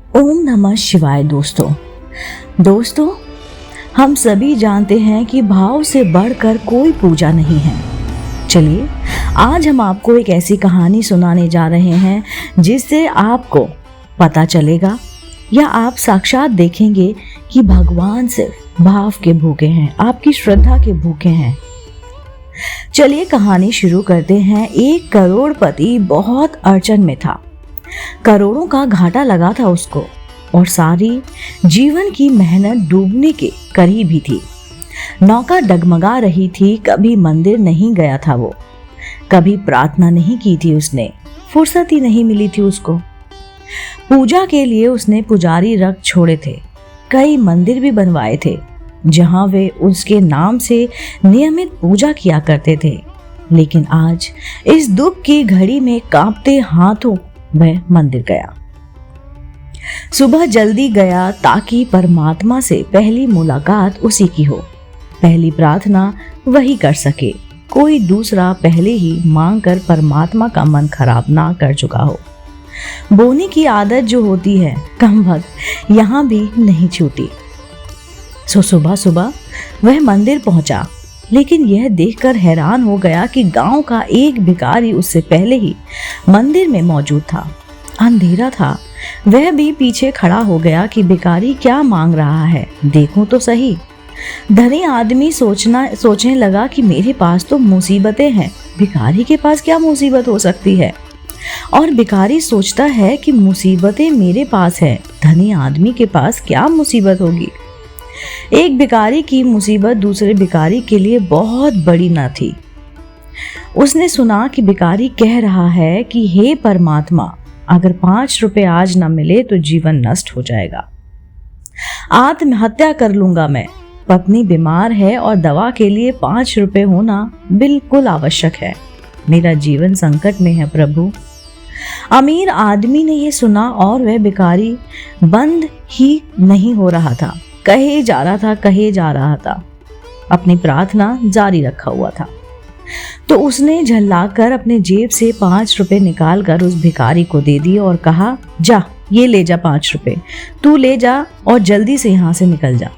ओम नमः शिवाय। दोस्तों हम सभी जानते हैं कि भाव से बढ़कर कोई पूजा नहीं है। चलिए आज हम आपको एक ऐसी कहानी सुनाने जा रहे हैं जिससे आपको पता चलेगा या आप साक्षात देखेंगे कि भगवान सिर्फ भाव के भूखे हैं, आपकी श्रद्धा के भूखे हैं। चलिए कहानी शुरू करते हैं। एक करोड़पति बहुत अड़चन में था। करोड़ों का घाटा लगा था उसको और सारी जीवन की मेहनत डूबने के करीब ही थी। नौका डगमगा रही थी। कभी मंदिर नहीं गया था वो, कभी प्रार्थना नहीं की थी उसने, फुर्सत ही नहीं मिली थी उसको। पूजा के लिए उसने पुजारी रख छोड़े थे, कई मंदिर भी बनवाए थे जहां वे उसके नाम से नियमित पूजा किया करते थे। लेकिन आज इस दुख की घड़ी में कांपते हाथों वह मंदिर गया। सुबह जल्दी गया ताकि परमात्मा से पहली मुलाकात उसी की हो, पहली प्रार्थना वही कर सके। कोई दूसरा पहले ही मांग कर परमात्मा का मन खराब ना कर चुका हो। बोने की आदत जो होती है कम वक्त यहाँ भी नहीं छूटी। सुबह सुबह वह मंदिर पहुंचा, लेकिन यह देखकर हैरान हो गया कि गांव का एक भिखारी उससे पहले ही मंदिर में मौजूद था। अंधेरा था, वह भी पीछे खड़ा हो गया कि भिखारी क्या मांग रहा है, देखूं तो सही। धनी आदमी सोचने लगा कि मेरे पास तो मुसीबतें हैं, भिखारी के पास क्या मुसीबत हो सकती है। और भिखारी सोचता है कि मुसीबतें मेरे पास है, धनी आदमी के पास क्या मुसीबत होगी। एक भिखारी की मुसीबत दूसरे भिखारी के लिए बहुत बड़ी न थी। उसने सुना कि भिखारी कह रहा है कि हे परमात्मा, अगर 5 रुपए आज न मिले तो जीवन नष्ट हो जाएगा, आत्महत्या कर लूंगा मैं। पत्नी बीमार है और दवा के लिए 5 रुपए होना बिल्कुल आवश्यक है, मेरा जीवन संकट में है प्रभु। अमीर आदमी ने यह सुना और वह भिखारी बंद ही नहीं हो रहा था, कहे जा रहा था, अपनी प्रार्थना जारी रखा हुआ था। तो उसने झल्लाकर अपने जेब से 5 रुपए निकालकर उस भिखारी को दे दिए और कहा, जा ये ले जा 5 रुपए, तू ले जा और जल्दी से यहाँ से निकल जा।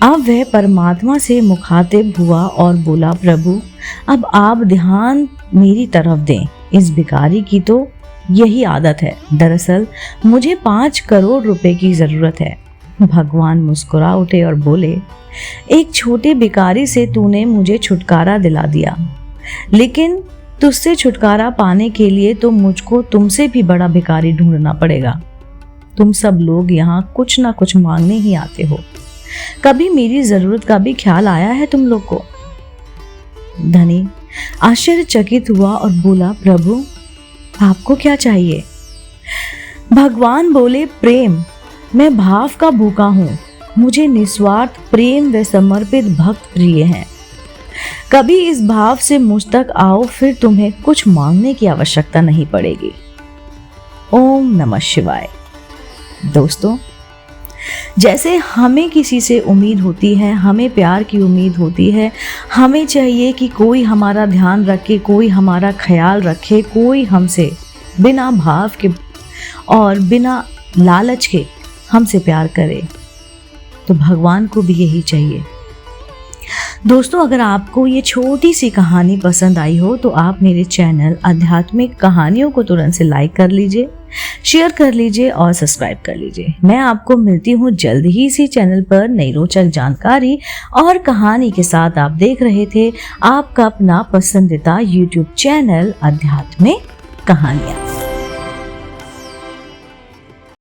अब वह परमात्मा से मुखातिब हुआ और बोला, प्रभु अब आप ध्यान मेरी तरफ दें, इस भिखारी की तो यही आदत है, दरअसल मुझे 5 करोड़ रुपए की जरूरत है। भगवान मुस्कुरा उठे और बोले, एक छोटे भिखारी से तूने मुझे छुटकारा दिला दिया, लेकिन तुझसे छुटकारा पाने के लिए तो मुझको तुमसे भी बड़ा भिखारी ढूंढना पड़ेगा। तुम सब लोग यहाँ कुछ ना कुछ मांगने ही आते हो, कभी मेरी जरूरत का भी ख्याल आया है तुम लोग को? धनी आश्चर्यचकित हुआ और बोला, प्रभु आपको क्या चाहिए? भगवान बोले, प्रेम, मैं भाव का भूखा हूँ, मुझे निस्वार्थ प्रेम व समर्पित भक्त प्रिय हैं। कभी इस भाव से मुझ तक आओ, फिर तुम्हें कुछ मांगने की आवश्यकता नहीं पड़ेगी। ओम नमः शिवाय। दोस्तों, जैसे हमें किसी से उम्मीद होती है, हमें प्यार की उम्मीद होती है, हमें चाहिए कि कोई हमारा ध्यान रखे, कोई हमारा ख्याल रखे, कोई हमसे बिना भाव के और बिना लालच के हमसे प्यार करे, तो भगवान को भी यही चाहिए। दोस्तों, अगर आपको ये छोटी सी कहानी पसंद आई हो तो आप मेरे चैनल आध्यात्मिक कहानियों को तुरंत से लाइक कर लीजिए, शेयर कर लीजिए और सब्सक्राइब कर लीजिए। मैं आपको मिलती हूँ जल्द ही इसी चैनल पर नई रोचक जानकारी और कहानी के साथ। आप देख रहे थे आपका अपना पसंदीदा YouTube चैनल आध्यात्मिक कहानियाँ।